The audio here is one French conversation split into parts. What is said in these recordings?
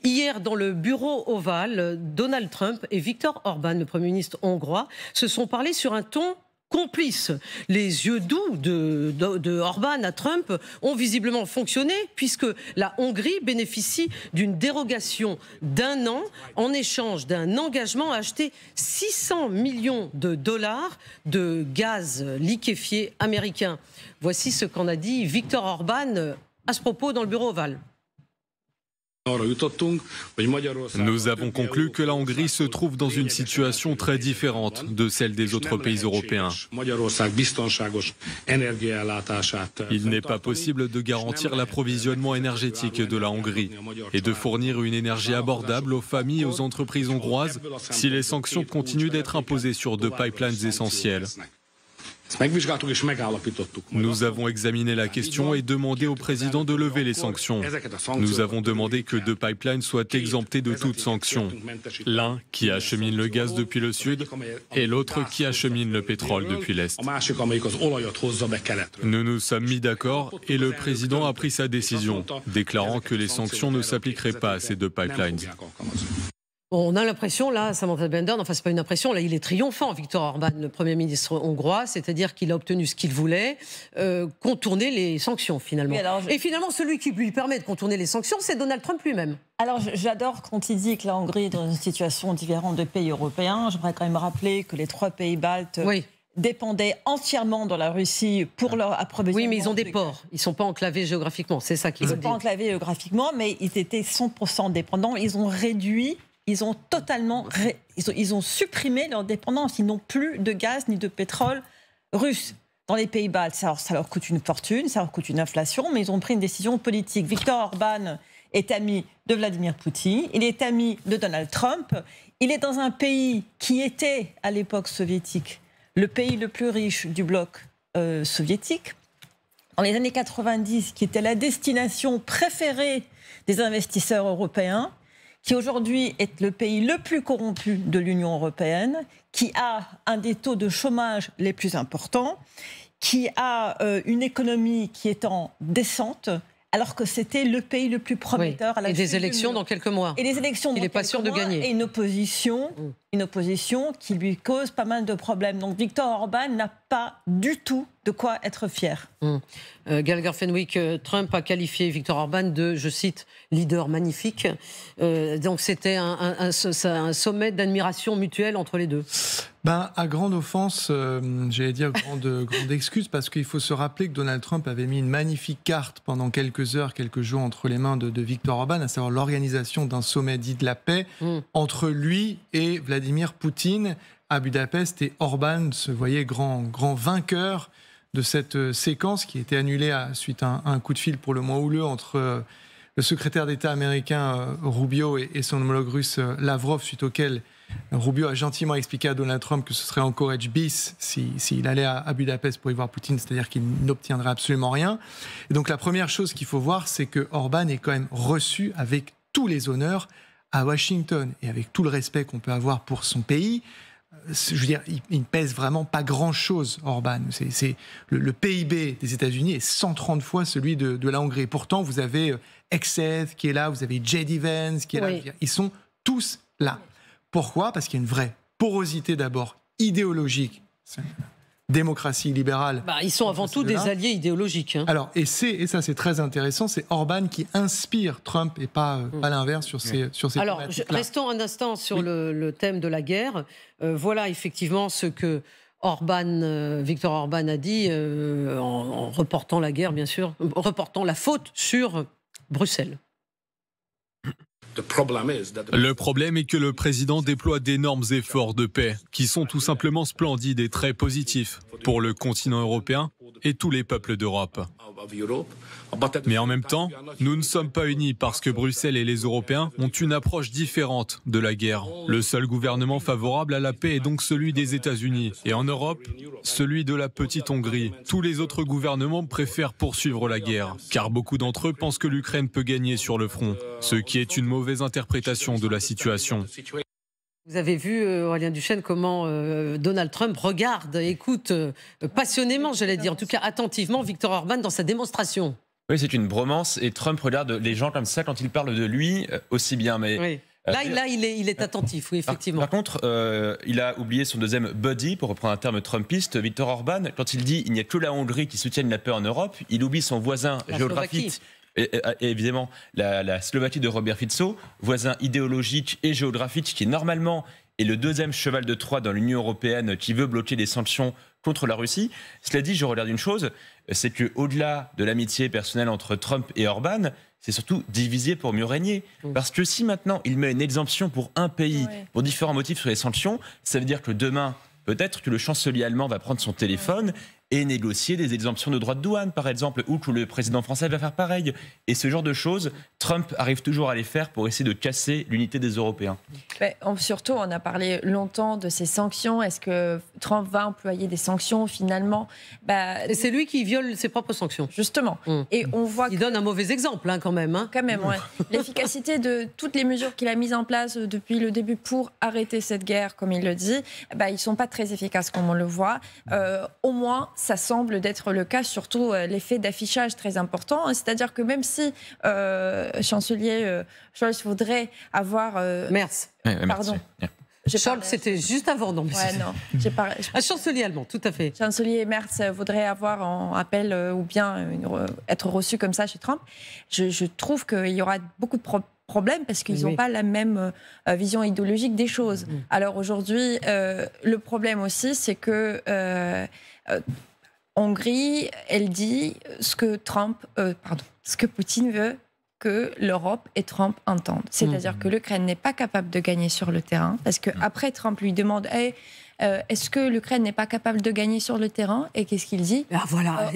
Hier, dans le bureau ovale, Donald Trump et Viktor Orban, le Premier ministre hongrois, se sont parlé sur un ton complice. Les yeux doux de Orban à Trump ont visiblement fonctionné puisque la Hongrie bénéficie d'une dérogation d'1 an en échange d'un engagement à acheter 600 millions de dollars de gaz liquéfié américain. Voici ce qu'en a dit Viktor Orban à ce propos dans le bureau ovale. Nous avons conclu que la Hongrie se trouve dans une situation très différente de celle des autres pays européens. Il n'est pas possible de garantir l'approvisionnement énergétique de la Hongrie et de fournir une énergie abordable aux familles et aux entreprises hongroises si les sanctions continuent d'être imposées sur 2 pipelines essentiels. Nous avons examiné la question et demandé au président de lever les sanctions. Nous avons demandé que 2 pipelines soient exemptés de toute sanction. L'un qui achemine le gaz depuis le sud et l'autre qui achemine le pétrole depuis l'est. Nous nous sommes mis d'accord et le président a pris sa décision, déclarant que les sanctions ne s'appliqueraient pas à ces 2 pipelines. On a l'impression, là, Samantha Bender, enfin c'est pas une impression, là il est triomphant, Viktor Orban, le Premier ministre hongrois, c'est-à-dire qu'il a obtenu ce qu'il voulait, contourner les sanctions finalement. Et finalement, celui qui lui permet de contourner les sanctions, c'est Donald Trump lui-même. Alors j'adore quand il dit que la Hongrie est dans une situation différente de pays européens. J'aimerais quand même rappeler que les 3 pays baltes... Oui. Dépendaient entièrement de la Russie pour leur approvisionnement. Oui, mais ils ont des ports. Ils ne sont pas enclavés géographiquement, c'est ça qu'ils veulent dire. Ils ne sont pas enclavés géographiquement, mais ils étaient 100% dépendants. Ils ont réduit, ils ont totalement... Ils ont supprimé leur dépendance. Ils n'ont plus de gaz ni de pétrole russe. Dans les pays baltes, ça leur coûte une fortune, ça leur coûte une inflation, mais ils ont pris une décision politique. Viktor Orban est ami de Vladimir Poutine, il est ami de Donald Trump. Il est dans un pays qui était, à l'époque soviétique, le pays le plus riche du bloc soviétique, dans les années 90, qui était la destination préférée des investisseurs européens, qui aujourd'hui est le pays le plus corrompu de l'Union européenne, qui a un des taux de chômage les plus importants, qui a une économie qui est en descente, alors que c'était le pays le plus prometteur. Oui. Et des élections dans quelques mois. Et les élections il n'est pas sûr de gagner. Et une opposition qui lui cause pas mal de problèmes. Donc Viktor Orban n'a pas du tout de quoi être fier. Gallagher Fenwick, Trump a qualifié Viktor Orban de, je cite, leader magnifique. Donc c'était un sommet d'admiration mutuelle entre les deux. Ben, à grande offense, j'allais dire grande excuse, parce qu'il faut se rappeler que Donald Trump avait mis une magnifique carte pendant quelques heures, quelques jours entre les mains de Viktor Orban, à savoir l'organisation d'un sommet dit de la paix entre lui et Vladimir Poutine à Budapest. Et Orban se voyait grand vainqueur de cette séquence qui était annulée suite à un coup de fil pour le moins houleux entre le secrétaire d'État américain Rubio et son homologue russe Lavrov, suite auquel Rubio a gentiment expliqué à Donald Trump que ce serait encore edge bis s'il allait à Budapest pour y voir Poutine, c'est-à-dire qu'il n'obtiendrait absolument rien. Et donc la première chose qu'il faut voir, c'est que Orban est quand même reçu avec tous les honneurs à Washington, et avec tout le respect qu'on peut avoir pour son pays. Je veux dire, il ne pèse vraiment pas grand-chose, Orban. Le PIB des États-Unis est 130 fois celui de la Hongrie. Pourtant, vous avez Exev qui est là, vous avez J.D. Vance qui est là. Ils sont tous là. Pourquoi ? Parce qu'il y a une vraie porosité d'abord idéologique. Démocratie libérale. Ils sont avant tout des alliés idéologiques. Alors, et ça c'est très intéressant, c'est Orban qui inspire Trump et pas l'inverse sur ces Alors, restons un instant sur le thème de la guerre. Voilà effectivement ce que Viktor Orban a dit en reportant la guerre, bien sûr, reportant la faute sur Bruxelles. Le problème est que le président déploie d'énormes efforts de paix, qui sont tout simplement splendides et très positifs pour le continent européen et tous les peuples d'Europe. Mais en même temps, nous ne sommes pas unis parce que Bruxelles et les Européens ont une approche différente de la guerre. Le seul gouvernement favorable à la paix est donc celui des États-Unis. Et en Europe, celui de la petite Hongrie. Tous les autres gouvernements préfèrent poursuivre la guerre, car beaucoup d'entre eux pensent que l'Ukraine peut gagner sur le front, ce qui est une mauvaise interprétation de la situation. Vous avez vu, Aurélien Duchesne, comment Donald Trump regarde, écoute passionnément, j'allais dire, en tout cas attentivement, Viktor Orban dans sa démonstration. Oui, c'est une bromance et Trump regarde les gens comme ça quand il parle de lui aussi bien. Mais Oui. Là, il est attentif, oui, effectivement. Par contre, il a oublié son deuxième buddy, pour reprendre un terme trumpiste, Viktor Orban. Quand il dit « il n'y a que la Hongrie qui soutienne la paix en Europe », il oublie son voisin géographique. Et évidemment, la Slovaquie de Robert Fico, voisin idéologique et géographique qui normalement est le deuxième cheval de Troie dans l'Union européenne qui veut bloquer les sanctions contre la Russie. Cela dit, je regarde une chose, c'est qu'au-delà de l'amitié personnelle entre Trump et Orban, c'est surtout diviser pour mieux régner. Parce que si maintenant il met une exemption pour un pays, pour différents motifs sur les sanctions, ça veut dire que demain, peut-être que le chancelier allemand va prendre son téléphone et négocier des exemptions de droits de douane, par exemple, ou que le président français va faire pareil. Et ce genre de choses, Trump arrive toujours à les faire pour essayer de casser l'unité des Européens. Mais surtout, on a parlé longtemps de ces sanctions. Est-ce que Trump va employer des sanctions finalement? Et c'est lui qui viole ses propres sanctions. Justement. Et on voit il donne un mauvais exemple, quand même. Quand même, ouais. L'efficacité de toutes les mesures qu'il a mises en place depuis le début pour arrêter cette guerre, comme il le dit, ils ne sont pas très efficaces, comme on le voit. Au moins, ça semble d'être le cas, surtout l'effet d'affichage très important. C'est-à-dire que même si chancelier Scholz voudrait avoir... Merz. Pardon. Scholz, c'était juste avant, non. Un chancelier allemand, tout à fait. Chancelier Merz voudrait avoir en appel ou bien être reçu comme ça chez Trump. Je trouve qu'il y aura beaucoup de problème parce qu'ils n'ont pas la même vision idéologique des choses. Alors aujourd'hui, le problème aussi, c'est que Hongrie, elle dit ce que Poutine veut que l'Europe et Trump entendent. C'est-à-dire que l'Ukraine n'est pas capable de gagner sur le terrain parce qu'après Trump lui demande est-ce que l'Ukraine n'est pas capable de gagner sur le terrain? Et qu'est-ce qu'il dit?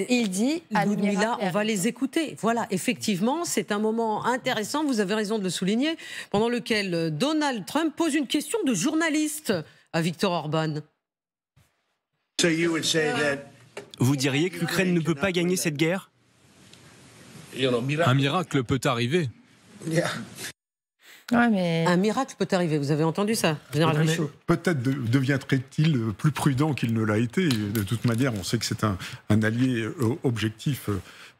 Il dit à Ludmilla, on va les écouter. Voilà, effectivement, c'est un moment intéressant, vous avez raison de le souligner, pendant lequel Donald Trump pose une question de journaliste à Viktor Orban. Vous diriez que l'Ukraine ne peut pas gagner cette guerre? Un miracle peut arriver. Ouais, mais... Un miracle peut arriver, vous avez entendu ça, général Richaud? Peut-être deviendrait-il plus prudent qu'il ne l'a été. De toute manière, on sait que c'est un allié objectif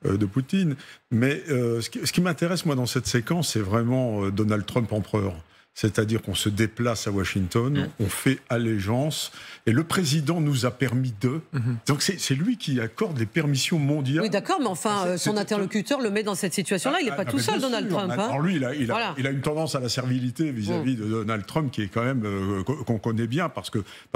de Poutine. Mais ce qui m'intéresse, moi, dans cette séquence, c'est vraiment Donald Trump empereur. C'est-à-dire qu'on se déplace à Washington, on fait allégeance, et le président nous a permis de... Donc c'est lui qui accorde les permissions mondiales. Oui, d'accord, mais enfin, son interlocuteur le met dans cette situation-là. Il n'est pas tout seul, Donald Trump. Alors lui, il a une tendance à la servilité vis-à-vis de Donald Trump, qui est quand même qu'on connaît bien, parce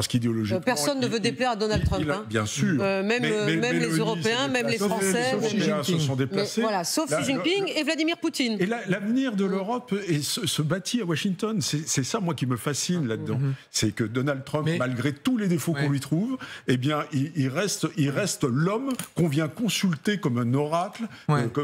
qu'idéologiquement... Personne ne veut déplaire à Donald Trump. Bien sûr. Même les Européens, même les Français. Les Européens se sont déplacés. Voilà, sauf Xi Jinping et Vladimir Poutine. Et l'avenir de l'Europe se bâtit à Washington. C'est ça, moi, qui me fascine là-dedans. C'est que Donald Trump, malgré tous les défauts qu'on lui trouve, eh bien, il reste l'homme qu'on vient consulter comme un oracle,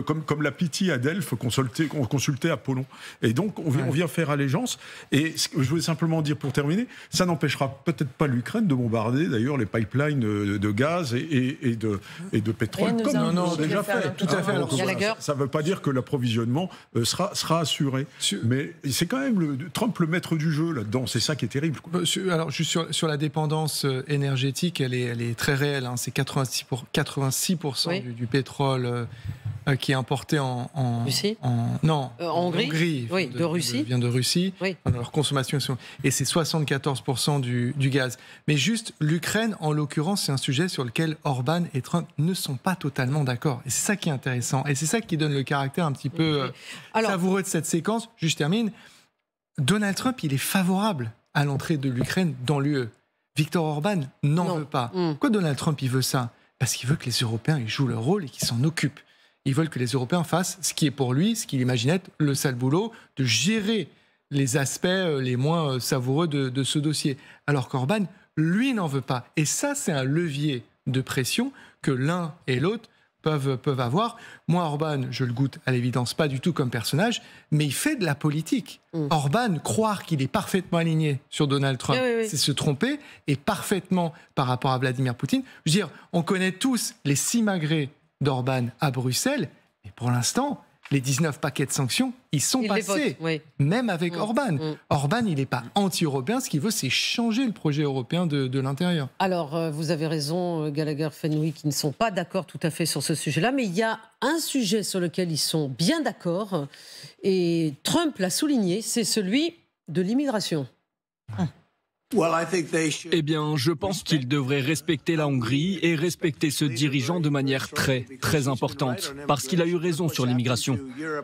comme la Pythie à Delphes qu'on consultait Apollon. Et donc, on vient faire allégeance. Et ce que je voulais simplement dire pour terminer, ça n'empêchera peut-être pas l'Ukraine de bombarder, d'ailleurs, les pipelines de gaz et de pétrole, comme ils l'ont déjà fait. Tout à fait. Alors, ça ne veut pas dire que l'approvisionnement sera assuré. Mais c'est quand même Trump le maître du jeu là-dedans, c'est ça qui est terrible. Alors, juste sur la dépendance énergétique, elle est très réelle. C'est 86% du pétrole qui est importé en Russie. en Hongrie. Oui, de Russie. Vient de Russie. Oui. Leur consommation, et c'est 74% du gaz. Mais juste, l'Ukraine, en l'occurrence, c'est un sujet sur lequel Orban et Trump ne sont pas totalement d'accord. Et c'est ça qui est intéressant. Et c'est ça qui donne le caractère un petit peu savoureux de cette séquence. Je termine. Donald Trump, il est favorable à l'entrée de l'Ukraine dans l'UE. Viktor Orban n'en veut pas. Pourquoi Donald Trump, il veut ça? Parce qu'il veut que les Européens ils jouent leur rôle et qu'ils s'en occupent. Ils veulent que les Européens fassent ce qui est pour lui, ce qu'il imaginait être le sale boulot, de gérer les aspects les moins savoureux de ce dossier. Alors qu'Orban, lui, n'en veut pas. Et ça, c'est un levier de pression que l'un et l'autre peuvent avoir. Moi, Orban, je le goûte à l'évidence pas du tout comme personnage, mais il fait de la politique. Orban, croire qu'il est parfaitement aligné sur Donald Trump, c'est se tromper, et parfaitement par rapport à Vladimir Poutine. Je veux dire, on connaît tous les simagrées d'Orban à Bruxelles, mais pour l'instant, les 19 paquets de sanctions, ils sont passés, même avec Orban. Orban, il n'est pas anti-européen, ce qu'il veut, c'est changer le projet européen de l'intérieur. Alors, vous avez raison, Gallagher, Fenwick, ils ne sont pas d'accord tout à fait sur ce sujet-là, mais il y a un sujet sur lequel ils sont bien d'accord, et Trump l'a souligné, c'est celui de l'immigration. Eh bien, je pense qu'ils devraient respecter la Hongrie et respecter ce dirigeant de manière très, très importante, parce qu'il a eu raison sur l'immigration.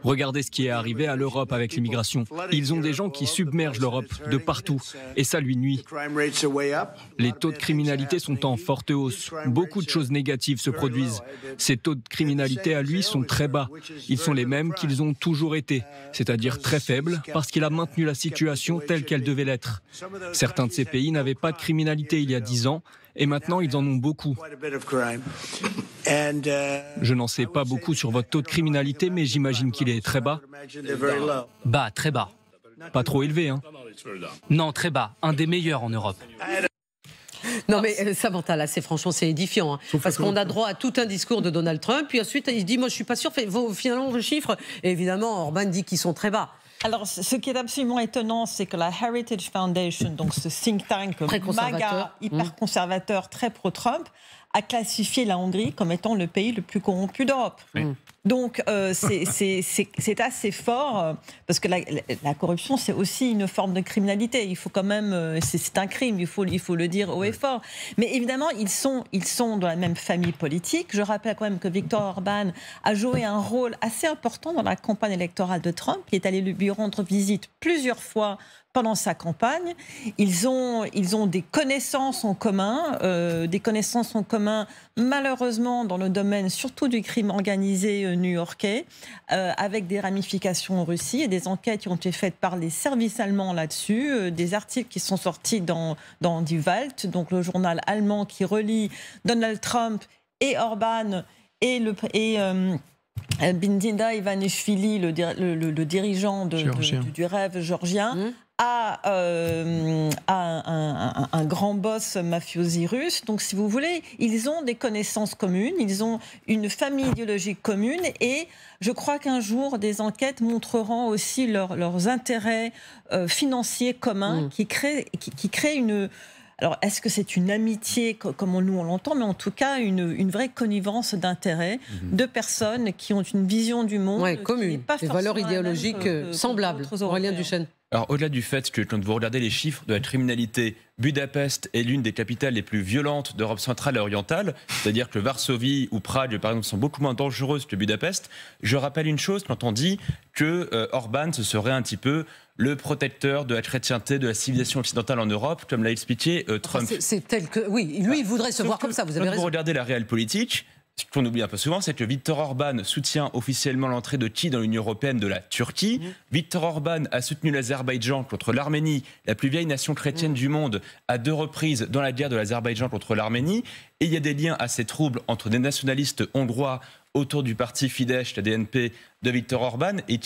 Regardez ce qui est arrivé à l'Europe avec l'immigration. Ils ont des gens qui submergent l'Europe de partout, et ça lui nuit. Les taux de criminalité sont en forte hausse. Beaucoup de choses négatives se produisent. Ces taux de criminalité à lui sont très bas. Ils sont les mêmes qu'ils ont toujours été, c'est-à-dire très faibles, parce qu'il a maintenu la situation telle qu'elle devait l'être. Certains de ces pays n'avaient pas de criminalité il y a 10 ans, et maintenant ils en ont beaucoup. Je n'en sais pas beaucoup sur votre taux de criminalité, mais j'imagine qu'il est très bas. Bas, très bas. Pas trop élevé, hein? Non, très bas. Un des meilleurs en Europe. Non mais Samantha, là, c'est édifiant, hein, parce qu'on a droit à tout un discours de Donald Trump, puis ensuite il dit, moi je suis pas sûr, finalement le chiffre, et évidemment Orban dit qu'ils sont très bas. Alors, ce qui est absolument étonnant, c'est que la Heritage Foundation, donc ce think tank MAGA, hyper conservateur, très pro-Trump, a classifié la Hongrie comme étant le pays le plus corrompu d'Europe. Donc, c'est assez fort, parce que la corruption, c'est aussi une forme de criminalité. Il faut quand même, c'est un crime, il faut le dire haut et fort. Mais évidemment, ils sont dans la même famille politique. Je rappelle quand même que Viktor Orban a joué un rôle assez important dans la campagne électorale de Trump. Il est allé lui rendre visite plusieurs fois pendant sa campagne. Ils ont des connaissances en commun, malheureusement dans le domaine surtout du crime organisé new-yorkais, avec des ramifications en Russie et des enquêtes qui ont été faites par les services allemands là-dessus, des articles qui sont sortis dans Die Welt, donc le journal allemand qui relie Donald Trump et Orban et Bindinda Ivanishvili, le dirigeant du rêve géorgien, à un grand boss mafiosi russe. Donc, si vous voulez, ils ont des connaissances communes, ils ont une famille idéologique commune, et je crois qu'un jour, des enquêtes montreront aussi leurs intérêts financiers communs qui créent une... Alors, est-ce que c'est une amitié, comme nous on l'entend, mais en tout cas une vraie connivence d'intérêts de personnes qui ont une vision du monde commune, des valeurs idéologiques semblables. Aurélien Duchesne. Alors, au-delà du fait que quand vous regardez les chiffres de la criminalité, Budapest est l'une des capitales les plus violentes d'Europe centrale et orientale, c'est-à-dire que Varsovie ou Prague, par exemple, sont beaucoup moins dangereuses que Budapest. Je rappelle une chose, quand on dit que Orban, ce serait un petit peu le protecteur de la chrétienté, de la civilisation occidentale en Europe, comme l'a expliqué Trump. C'est tel que... Oui, lui, il voudrait se voir comme ça, vous avez raison. Quand vous regardez la réelle politique, ce qu'on oublie un peu souvent, c'est que Viktor Orban soutient officiellement l'entrée de qui dans l'Union européenne? De la Turquie. Viktor Orban a soutenu l'Azerbaïdjan contre l'Arménie, la plus vieille nation chrétienne du monde, à 2 reprises dans la guerre de l'Azerbaïdjan contre l'Arménie. Et il y a des liens assez troubles entre des nationalistes hongrois autour du parti Fidesz, la DNP, de Viktor Orban, et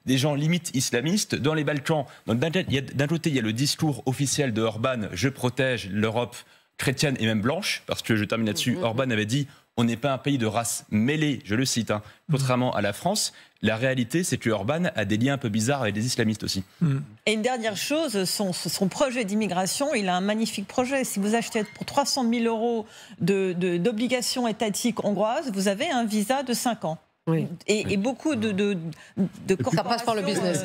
des gens limite islamistes dans les Balkans. Donc d'un côté, il y a le discours officiel de Orban, je protège l'Europe chrétienne et même blanche, parce que, je termine là-dessus, Orban avait dit on n'est pas un pays de race mêlée, je le cite, contrairement à la France. La réalité, c'est que Orban a des liens un peu bizarres avec des islamistes aussi. Et une dernière chose, son projet d'immigration, il a un magnifique projet. Si vous achetez pour 300 000 € d'obligations étatiques hongroises, vous avez un visa de 5 ans. Et beaucoup de ça passe par le business.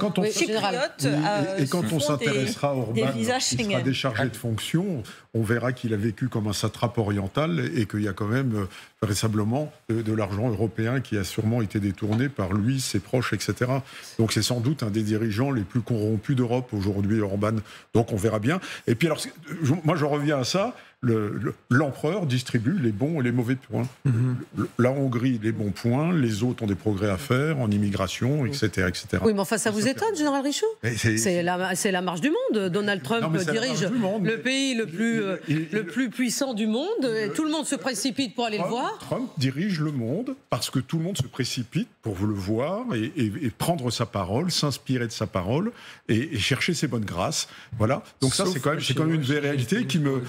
Et quand on s'intéressera à Orban, il sera déchargé de fonctions, on verra qu'il a vécu comme un satrape oriental et qu'il y a quand même vraisemblablement de l'argent européen qui a sûrement été détourné par lui, ses proches, etc. Donc c'est sans doute un des dirigeants les plus corrompus d'Europe aujourd'hui, Orban. Donc on verra bien. Et puis alors, moi je reviens à ça. L'empereur distribue les bons et les mauvais points. La Hongrie, les bons points, les autres ont des progrès à faire en immigration, etc. etc. Oui, mais enfin, ça vous étonne, Général Richaud? C'est la marche du monde. Donald Trump dirige le pays le plus puissant du monde. Tout le monde se précipite pour aller le voir. Trump dirige le monde parce que tout le monde se précipite pour le voir et prendre sa parole, s'inspirer de sa parole et chercher ses bonnes grâces. Voilà. Donc ça, c'est quand même une vraie réalité qui me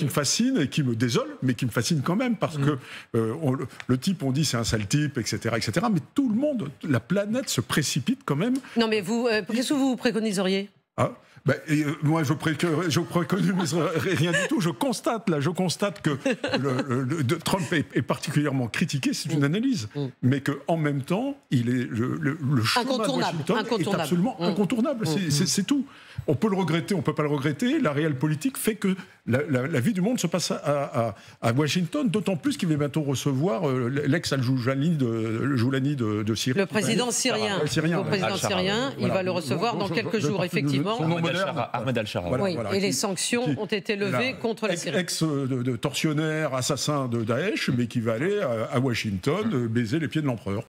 fascine. fascine et qui me désole, mais qui me fascine quand même, parce que le type, on dit c'est un sale type, etc., etc., mais tout le monde, la planète se précipite quand même. Non mais vous, qu'est-ce que vous préconiseriez ? Moi, je préconise rien du tout. Je constate que Trump est particulièrement critiqué, c'est une analyse, mais qu'en même temps, il est le chemin de Washington est absolument incontournable. C'est tout. On peut le regretter, on peut pas le regretter. La réelle politique fait que la vie du monde se passe à Washington, d'autant plus qu'il va bientôt recevoir l'ex-Al-Joulani de Syrie. Le président syrien. Le président syrien, il va le recevoir dans quelques jours, effectivement. Ahmed Al-Shara. Et les sanctions ont été levées contre la Syrie. Ex-tortionnaire, assassin de Daesh, mais qui va aller à Washington baiser les pieds de l'empereur.